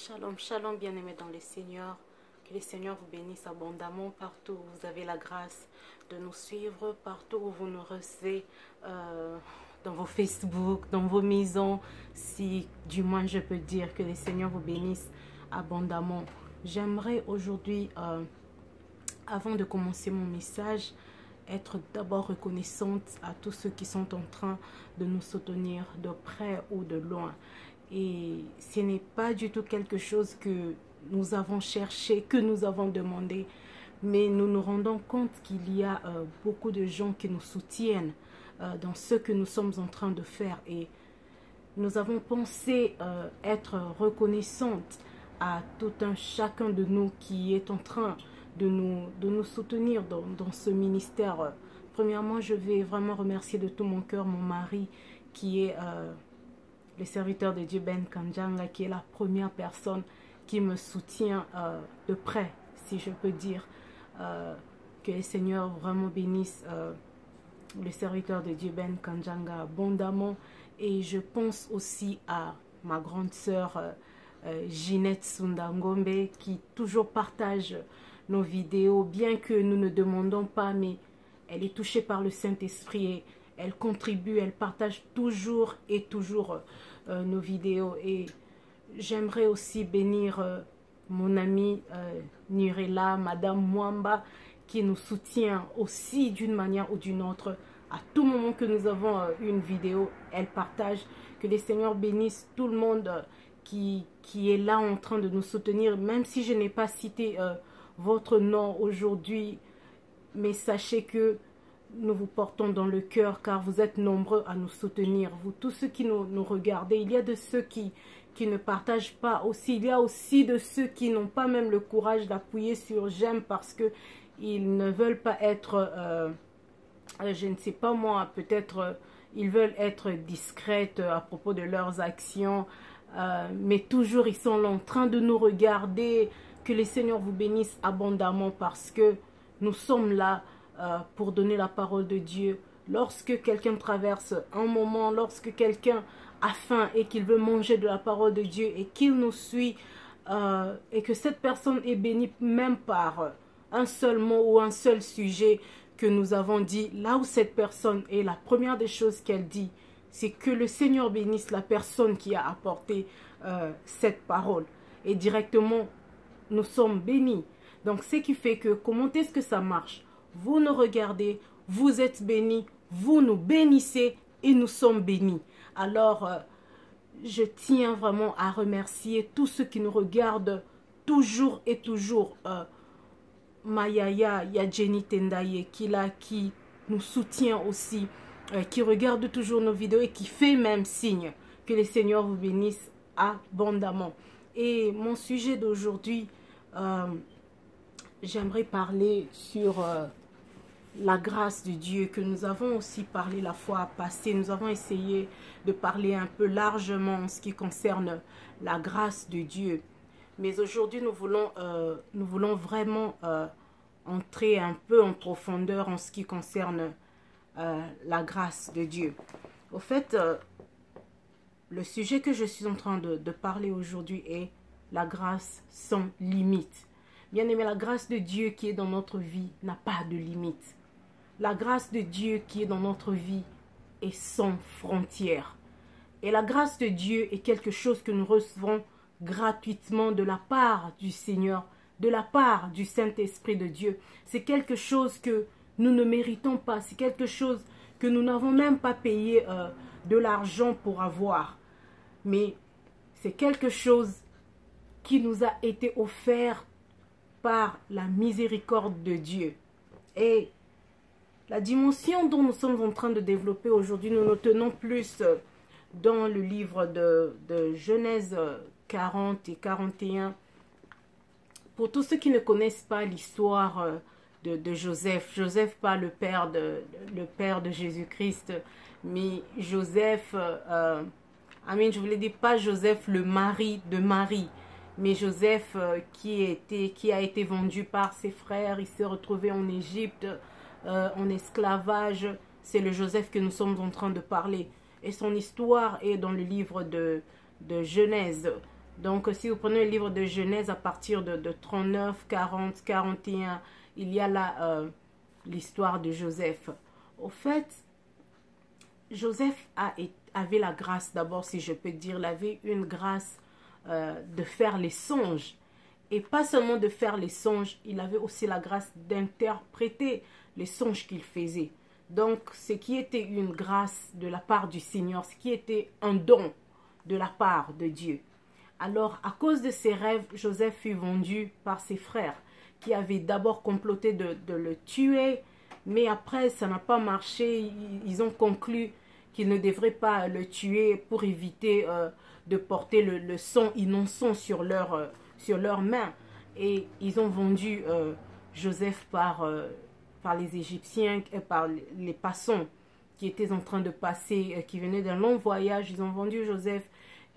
Shalom, shalom, bien-aimés dans le Seigneur. Que le Seigneur vous bénisse abondamment partout où vous avez la grâce de nous suivre, partout où vous nous recevez, dans vos Facebook, dans vos maisons. Si du moins je peux dire que le Seigneur vous bénisse abondamment. J'aimerais aujourd'hui, avant de commencer mon message, être d'abord reconnaissante à tous ceux qui sont en train de nous soutenir de près ou de loin. Et ce n'est pas du tout quelque chose que nous avons cherché, que nous avons demandé, mais nous nous rendons compte qu'il y a beaucoup de gens qui nous soutiennent dans ce que nous sommes en train de faire. Et nous avons pensé être reconnaissantes à tout un chacun de nous qui est en train de nous soutenir dans ce ministère. Premièrement, je vais vraiment remercier de tout mon cœur mon mari qui est le serviteur de Dieu Ben Kanjanga, qui est la première personne qui me soutient de près, si je peux dire. Que le Seigneur vraiment bénisse le serviteur de Dieu Ben Kanjanga abondamment. Et je pense aussi à ma grande sœur Ginette Sundangombe, qui toujours partage nos vidéos, bien que nous ne demandons pas, mais elle est touchée par le Saint-Esprit et elle contribue, elle partage toujours et toujours nos vidéos. Et j'aimerais aussi bénir mon amie Nurella, Madame Mwamba, qui nous soutient aussi d'une manière ou d'une autre. À tout moment que nous avons une vidéo, elle partage. Que les Seigneurs bénissent tout le monde qui est là en train de nous soutenir, même si je n'ai pas cité votre nom aujourd'hui, mais sachez que nous vous portons dans le cœur car vous êtes nombreux à nous soutenir. Vous tous ceux qui nous regardez, il y a de ceux qui ne partagent pas aussi. Il y a aussi de ceux qui n'ont pas même le courage d'appuyer sur j'aime parce que ils ne veulent pas être, je ne sais pas moi, peut-être ils veulent être discrètes à propos de leurs actions. Mais toujours ils sont là en train de nous regarder. Que les Seigneurs vous bénissent abondamment parce que nous sommes là pour donner la parole de Dieu. Lorsque quelqu'un traverse un moment, lorsque quelqu'un a faim et qu'il veut manger de la parole de Dieu et qu'il nous suit et que cette personne est bénie même par un seul mot ou un seul sujet que nous avons dit, là où cette personne est, la première des choses qu'elle dit, c'est que le Seigneur bénisse la personne qui a apporté cette parole. Et directement, nous sommes bénis. Donc, ce qui fait que, comment est-ce que ça marche? Vous nous regardez, vous êtes bénis, vous nous bénissez et nous sommes bénis. Alors, je tiens vraiment à remercier tous ceux qui nous regardent toujours et toujours. Mayaya, il y a Jenny Tendaye qui nous soutient aussi, qui regarde toujours nos vidéos et qui fait même signe. Que les Seigneurs vous bénissent abondamment. Et mon sujet d'aujourd'hui, j'aimerais parler sur la grâce de Dieu, que nous avons aussi parlé la fois passée. Nous avons essayé de parler un peu largement en ce qui concerne la grâce de Dieu. Mais aujourd'hui, nous voulons vraiment entrer un peu en profondeur en ce qui concerne la grâce de Dieu. Au fait, le sujet que je suis en train de parler aujourd'hui est la grâce sans limite. Bien aimé, la grâce de Dieu qui est dans notre vie n'a pas de limite. La grâce de Dieu qui est dans notre vie est sans frontières. Et la grâce de Dieu est quelque chose que nous recevons gratuitement de la part du Seigneur, de la part du Saint-Esprit de Dieu. C'est quelque chose que nous ne méritons pas. C'est quelque chose que nous n'avons même pas payé de l'argent pour avoir. Mais c'est quelque chose qui nous a été offert par la miséricorde de Dieu. Et la dimension dont nous sommes en train de développer aujourd'hui, nous nous tenons plus dans le livre de Genèse 40 et 41. Pour tous ceux qui ne connaissent pas l'histoire de Joseph, Joseph pas le père de Jésus-Christ, mais Joseph, je voulais dire pas Joseph le mari de Marie, mais Joseph qui a été vendu par ses frères, il s'est retrouvé en Égypte en esclavage. C'est le Joseph que nous sommes en train de parler. Et son histoire est dans le livre de Genèse. Donc, si vous prenez le livre de Genèse à partir de 39, 40, 41, il y a là l'histoire de Joseph. Au fait, Joseph avait la grâce, d'abord, si je peux dire, il avait une grâce de faire les songes. Et pas seulement de faire les songes, il avait aussi la grâce d'interpréter les songes qu'il faisait. Donc, ce qui était une grâce de la part du Seigneur, ce qui était un don de la part de Dieu. Alors, à cause de ses rêves, Joseph fut vendu par ses frères, qui avaient d'abord comploté de le tuer, mais après, ça n'a pas marché. Ils ont conclu qu'ils ne devraient pas le tuer pour éviter de porter le sang innocent sur leurs mains. Et ils ont vendu Joseph par les Égyptiens, par les passants qui étaient en train de passer, qui venaient d'un long voyage. Ils ont vendu Joseph.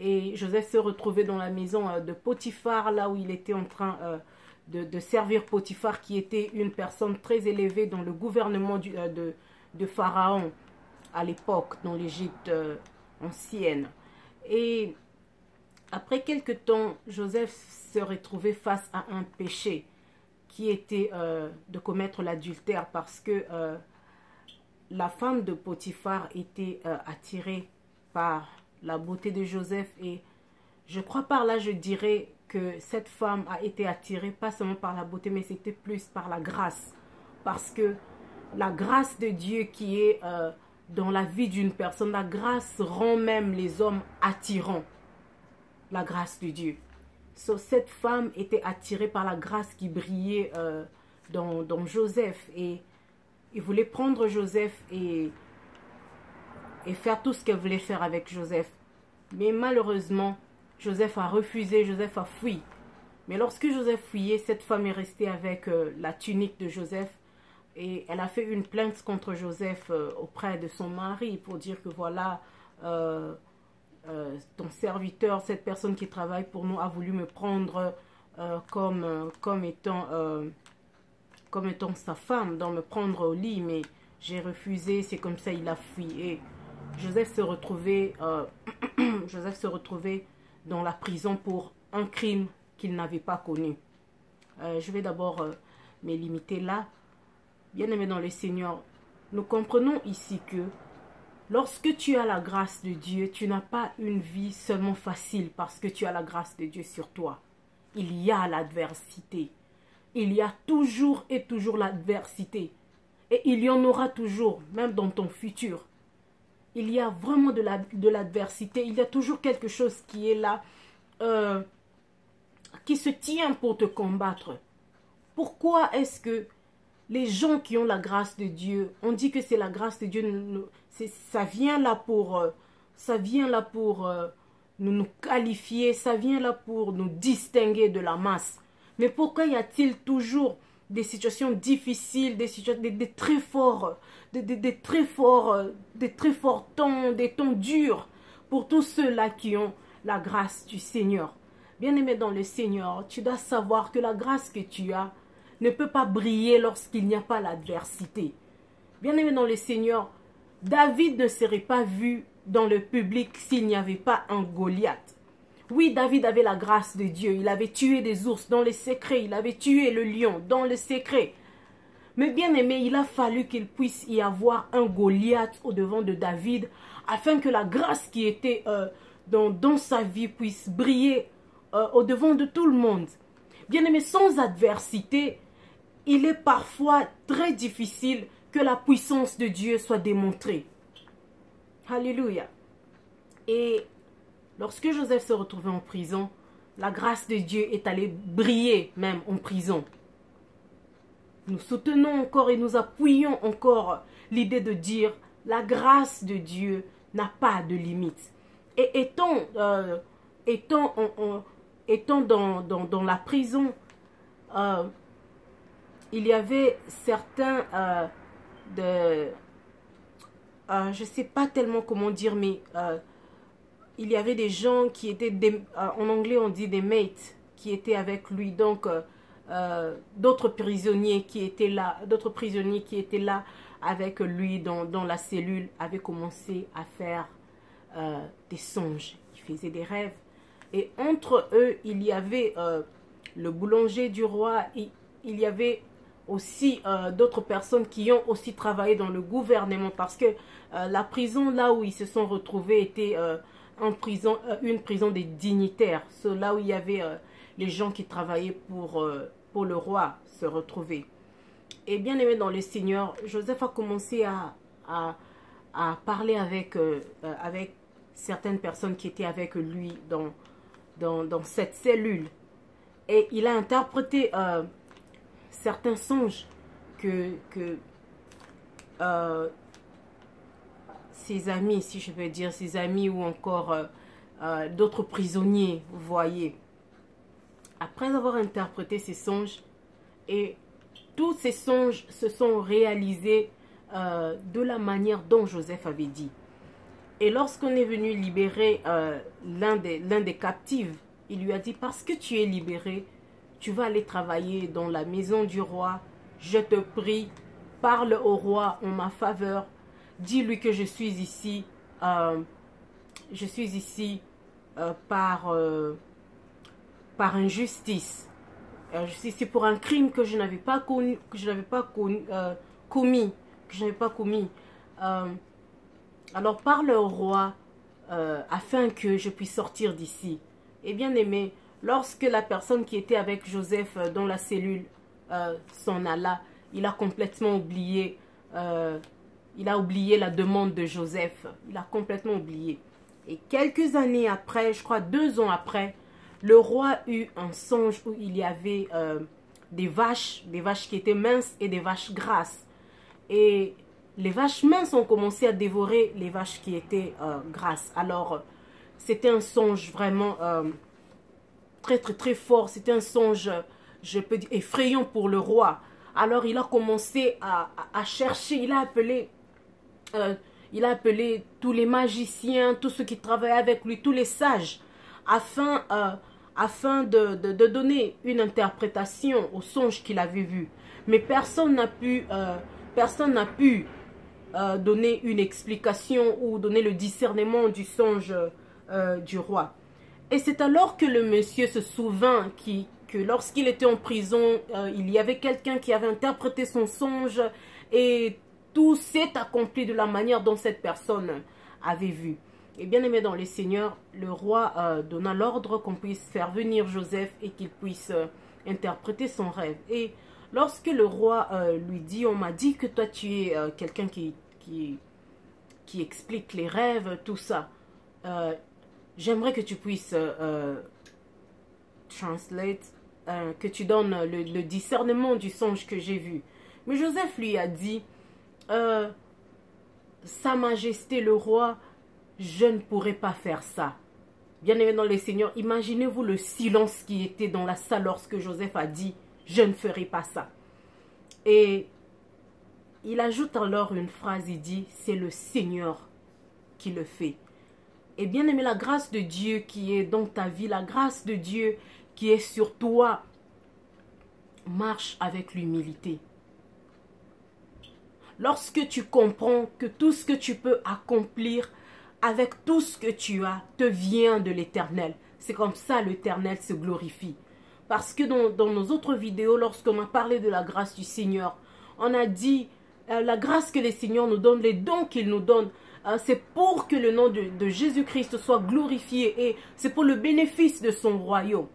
Et Joseph se retrouvait dans la maison de Potiphar, là où il était en train de servir Potiphar, qui était une personne très élevée dans le gouvernement de Pharaon à l'époque, dans l'Égypte ancienne. Et après quelque temps, Joseph se retrouvait face à un péché qui était de commettre l'adultère, parce que la femme de Potiphar était attirée par la beauté de Joseph, et je crois par là, je dirais que cette femme a été attirée pas seulement par la beauté, mais c'était plus par la grâce, parce que la grâce de Dieu qui est dans la vie d'une personne, la grâce rend même les hommes attirants, la grâce de Dieu. Cette femme était attirée par la grâce qui brillait dans Joseph, et il voulait prendre Joseph et faire tout ce qu'elle voulait faire avec Joseph. Mais malheureusement, Joseph a refusé, Joseph a fui. Mais lorsque Joseph fuyait, cette femme est restée avec la tunique de Joseph, et elle a fait une plainte contre Joseph auprès de son mari pour dire que voilà, ton serviteur, cette personne qui travaille pour nous, a voulu me prendre comme étant sa femme, donc me prendre au lit, mais j'ai refusé, c'est comme ça il a fui. Et Joseph se retrouvait dans la prison pour un crime qu'il n'avait pas connu. Je vais d'abord me limiter là. Bien-aimés dans le Seigneur, nous comprenons ici que lorsque tu as la grâce de Dieu, tu n'as pas une vie seulement facile parce que tu as la grâce de Dieu sur toi. Il y a l'adversité. Il y a toujours et toujours l'adversité. Et il y en aura toujours, même dans ton futur. Il y a vraiment de l'adversité. Il y a toujours quelque chose qui est là, qui se tient pour te combattre. Pourquoi est-ce que les gens qui ont la grâce de Dieu, on dit que c'est la grâce de Dieu, ça vient là pour nous qualifier, ça vient là pour nous distinguer de la masse. Mais pourquoi y a-t-il toujours des situations difficiles, des très forts temps, des temps durs pour tous ceux-là qui ont la grâce du Seigneur? Bien-aimé dans le Seigneur, tu dois savoir que la grâce que tu as ne peut pas briller lorsqu'il n'y a pas l'adversité. Bien-aimé dans le Seigneur, David ne serait pas vu dans le public s'il n'y avait pas un Goliath. Oui, David avait la grâce de Dieu. Il avait tué des ours dans le secret. Il avait tué le lion dans le secret. Mais bien aimé, il a fallu qu'il puisse y avoir un Goliath au devant de David, afin que la grâce qui était dans sa vie puisse briller au devant de tout le monde. Bien aimé, sans adversité, il est parfois très difficile que la puissance de Dieu soit démontrée. Alléluia. Et lorsque Joseph se retrouvait en prison, la grâce de Dieu est allée briller même en prison. Nous soutenons encore et nous appuyons encore l'idée de dire la grâce de Dieu n'a pas de limite. Et étant dans la prison, il y avait certains je ne sais pas tellement comment dire, mais il y avait des gens qui étaient, en anglais on dit des mates, qui étaient avec lui. Donc d'autres prisonniers qui étaient là avec lui dans la cellule avaient commencé à faire des songes. Ils faisaient des rêves. Et entre eux, il y avait le boulanger du roi. Il y avait aussi d'autres personnes qui ont aussi travaillé dans le gouvernement. Parce que la prison là où ils se sont retrouvés était une prison des dignitaires. C'est là où il y avait les gens qui travaillaient pour le roi se retrouver. Et bien aimé dans le Seigneur, Joseph a commencé à parler avec certaines personnes qui étaient avec lui dans cette cellule. Et il a interprété certains songes que ses amis, si je peux dire, ses amis ou encore d'autres prisonniers voyaient. Après avoir interprété ces songes, et tous ces songes se sont réalisés de la manière dont Joseph avait dit. Et lorsqu'on est venu libérer l'un des captifs, il lui a dit, parce que tu es libéré, tu vas aller travailler dans la maison du roi. Je te prie, parle au roi en ma faveur. Dis-lui que je suis ici par injustice. Je suis ici pour un crime que je n'avais pas commis. Alors parle au roi afin que je puisse sortir d'ici. Et bien aimé, lorsque la personne qui était avec Joseph dans la cellule s'en alla, il a complètement oublié, la demande de Joseph. Il a complètement oublié. Et quelques années après, je crois 2 ans après, le roi eut un songe où il y avait des vaches qui étaient minces et des vaches grasses. Et les vaches minces ont commencé à dévorer les vaches qui étaient grasses. Alors, c'était un songe vraiment très fort. C'était un songe, je peux dire, effrayant pour le roi. Alors, il a commencé à chercher. Il a appelé tous les magiciens, tous ceux qui travaillaient avec lui, tous les sages, afin de donner une interprétation au songe qu'il avait vu. Mais personne n'a pu donner une explication ou donner le discernement du songe du roi. Et c'est alors que le monsieur se souvint que lorsqu'il était en prison, il y avait quelqu'un qui avait interprété son songe et tout s'est accompli de la manière dont cette personne avait vu. Et bien aimé dans le Seigneur, le roi donna l'ordre qu'on puisse faire venir Joseph et qu'il puisse interpréter son rêve. Et lorsque le roi lui dit, on m'a dit que toi tu es quelqu'un qui explique les rêves, tout ça. J'aimerais que tu puisses que tu donnes le discernement du songe que j'ai vu. Mais Joseph lui a dit, Sa Majesté le roi, je ne pourrais pas faire ça. Bien aimé dans le Seigneur, imaginez-vous le silence qui était dans la salle lorsque Joseph a dit, je ne ferai pas ça. Et il ajoute alors une phrase, il dit, c'est le Seigneur qui le fait. Et bien aimé, la grâce de Dieu qui est dans ta vie, la grâce de Dieu qui est sur toi, marche avec l'humilité. Lorsque tu comprends que tout ce que tu peux accomplir avec tout ce que tu as te vient de l'Éternel, c'est comme ça l'Éternel se glorifie. Parce que dans nos autres vidéos, lorsqu'on a parlé de la grâce du Seigneur, on a dit la grâce que le Seigneur nous donne, les dons qu'il nous donne, c'est pour que le nom de Jésus-Christ soit glorifié et c'est pour le bénéfice de son royaume.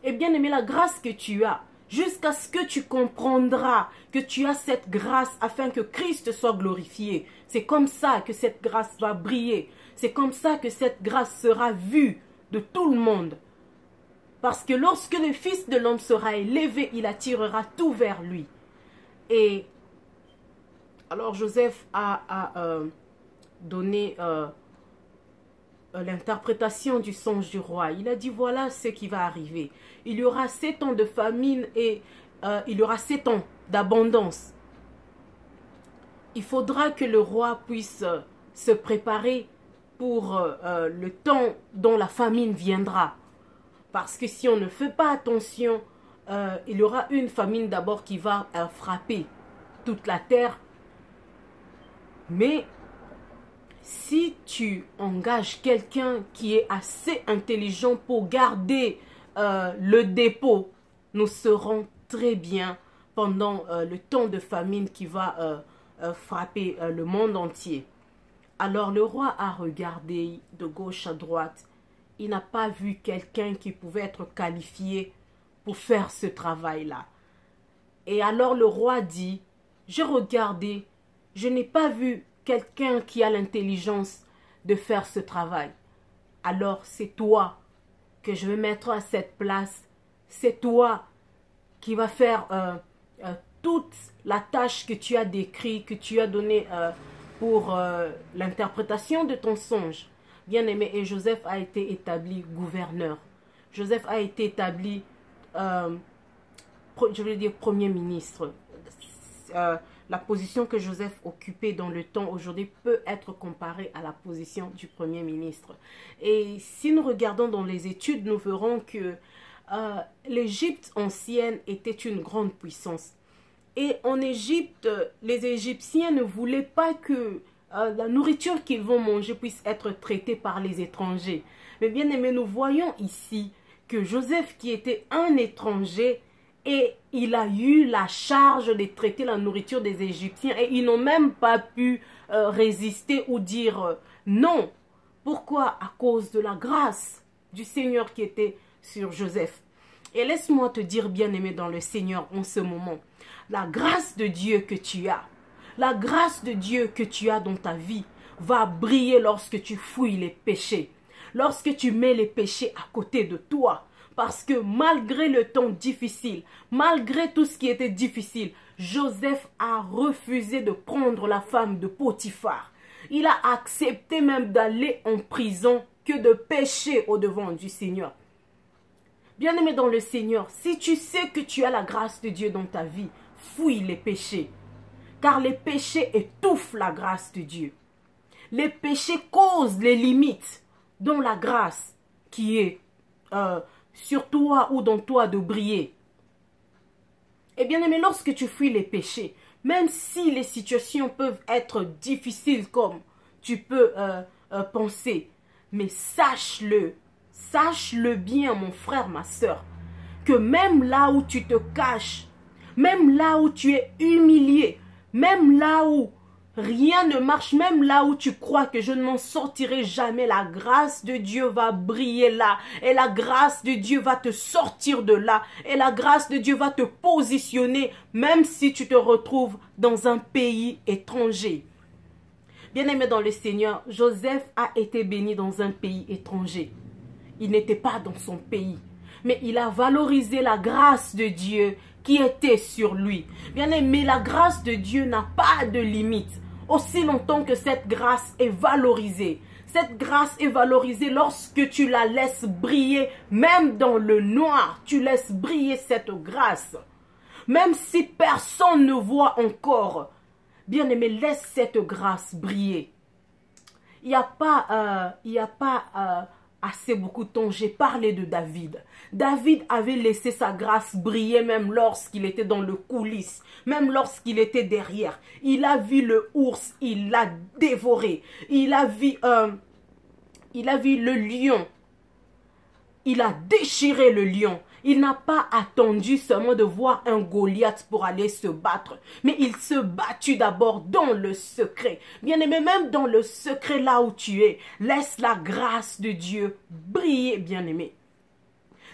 Et bien aimé, la grâce que tu as, jusqu'à ce que tu comprendras que tu as cette grâce afin que Christ soit glorifié. C'est comme ça que cette grâce va briller. C'est comme ça que cette grâce sera vue de tout le monde. Parce que lorsque le Fils de l'homme sera élevé, il attirera tout vers lui. Et alors Joseph a donné l'interprétation du songe du roi. Il a dit, voilà ce qui va arriver. Il y aura 7 ans de famine et il y aura 7 ans d'abondance. Il faudra que le roi puisse se préparer pour le temps dont la famine viendra. Parce que si on ne fait pas attention, il y aura une famine d'abord qui va frapper toute la terre. Mais si tu engages quelqu'un qui est assez intelligent pour garder le dépôt, nous serons très bien pendant le temps de famine qui va frapper le monde entier. Alors le roi a regardé de gauche à droite. Il n'a pas vu quelqu'un qui pouvait être qualifié pour faire ce travail-là. Et alors le roi dit, j'ai regardé, je n'ai pas vu quelqu'un qui a l'intelligence de faire ce travail. Alors c'est toi que je vais mettre à cette place. C'est toi qui va faire toute la tâche que tu as décrite, que tu as donnée pour l'interprétation de ton songe. Bien-aimé, et Joseph a été établi gouverneur. Joseph a été établi, je veux dire, premier ministre. La position que Joseph occupait dans le temps aujourd'hui peut être comparée à la position du premier ministre. Et si nous regardons dans les études, nous verrons que l'Égypte ancienne était une grande puissance. Et en Égypte, les Égyptiens ne voulaient pas que la nourriture qu'ils vont manger puisse être traitée par les étrangers. Mais bien aimé, nous voyons ici que Joseph, qui était un étranger, et il a eu la charge de traiter la nourriture des Égyptiens. Et ils n'ont même pas pu résister ou dire non. Pourquoi? À cause de la grâce du Seigneur qui était sur Joseph. Et laisse-moi te dire, bien-aimé dans le Seigneur, en ce moment, la grâce de Dieu que tu as, la grâce de Dieu que tu as dans ta vie va briller lorsque tu fouilles les péchés, lorsque tu mets les péchés à côté de toi. Parce que malgré le temps difficile, malgré tout ce qui était difficile, Joseph a refusé de prendre la femme de Potiphar. Il a accepté même d'aller en prison que de pécher au-devant du Seigneur. Bien-aimé dans le Seigneur, si tu sais que tu as la grâce de Dieu dans ta vie, fouille les péchés. Car les péchés étouffent la grâce de Dieu. Les péchés causent les limites dont la grâce qui est sur toi ou dans toi de briller. Et bien aimé, lorsque tu fuis les péchés, même si les situations peuvent être difficiles comme tu peux penser, mais sache-le bien mon frère, ma soeur, que même là où tu te caches, même là où tu es humilié, même là où rien ne marche, même là où tu crois que je ne m'en sortirai jamais, la grâce de Dieu va briller là. Et la grâce de Dieu va te sortir de là. Et la grâce de Dieu va te positionner, même si tu te retrouves dans un pays étranger. Bien-aimé dans le Seigneur, Joseph a été béni dans un pays étranger. Il n'était pas dans son pays, mais il a valorisé la grâce de Dieu qui était sur lui. Bien-aimé, la grâce de Dieu n'a pas de limite. Aussi longtemps que cette grâce est valorisée. Cette grâce est valorisée lorsque tu la laisses briller, même dans le noir. Tu laisses briller cette grâce. Même si personne ne voit encore. Bien-aimé, laisse cette grâce briller. Il n'y a pas assez beaucoup de temps, j'ai parlé de David. David avait laissé sa grâce briller même lorsqu'il était dans le coulisses, même lorsqu'il était derrière. Il a vu le ours, il l'a dévoré. Il a vu le lion, il a déchiré le lion. Il n'a pas attendu seulement de voir un Goliath pour aller se battre. Mais il se battu d'abord dans le secret. Bien-aimé, même dans le secret là où tu es, laisse la grâce de Dieu briller, bien-aimé.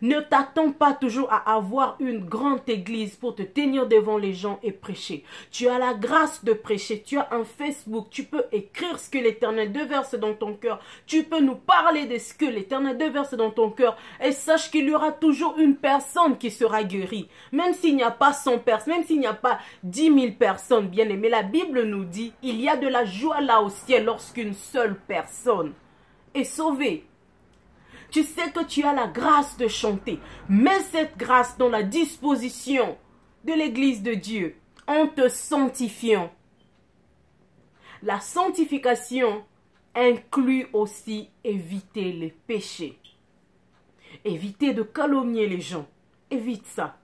Ne t'attends pas toujours à avoir une grande église pour te tenir devant les gens et prêcher. Tu as la grâce de prêcher. Tu as un Facebook. Tu peux écrire ce que l'Éternel déverse dans ton cœur. Tu peux nous parler de ce que l'Éternel déverse dans ton cœur. Et sache qu'il y aura toujours une personne qui sera guérie. Même s'il n'y a pas 100 personnes, même s'il n'y a pas 10 000 personnes, bien aimées. La Bible nous dit, il y a de la joie là au ciel lorsqu'une seule personne est sauvée. Tu sais que tu as la grâce de chanter. Mets cette grâce dans la disposition de l'Église de Dieu en te sanctifiant. La sanctification inclut aussi éviter les péchés. Éviter de calomnier les gens. Évite ça.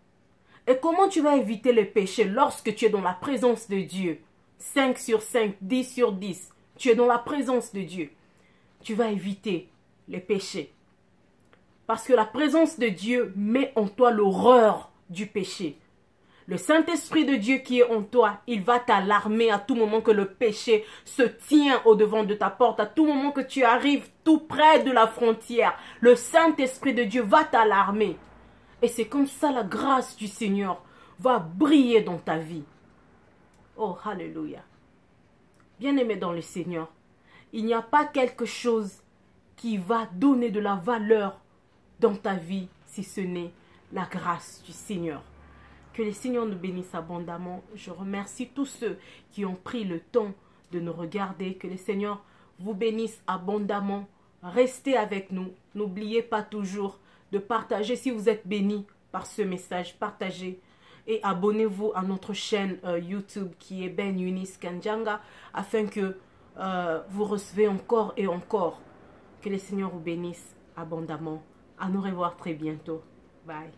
Et comment tu vas éviter les péchés lorsque tu es dans la présence de Dieu? 5 sur 5, 10 sur 10. tu es dans la présence de Dieu, tu vas éviter les péchés. Parce que la présence de Dieu met en toi l'horreur du péché. Le Saint-Esprit de Dieu qui est en toi, il va t'alarmer à tout moment que le péché se tient au-devant de ta porte, à tout moment que tu arrives tout près de la frontière. Le Saint-Esprit de Dieu va t'alarmer. Et c'est comme ça la grâce du Seigneur va briller dans ta vie. Oh, alléluia. Bien-aimé dans le Seigneur, il n'y a pas quelque chose qui va donner de la valeur dans ta vie si ce n'est la grâce du Seigneur. Que le Seigneur nous bénisse abondamment. Je remercie tous ceux qui ont pris le temps de nous regarder. Que le Seigneur vous bénisse abondamment. Restez avec nous. N'oubliez pas toujours de partager. Si vous êtes bénis par ce message, partagez. Et abonnez-vous à notre chaîne YouTube qui est Ben Eunice Kandianga afin que vous recevez encore et encore. Que le Seigneur vous bénisse abondamment. À nous revoir très bientôt. Bye.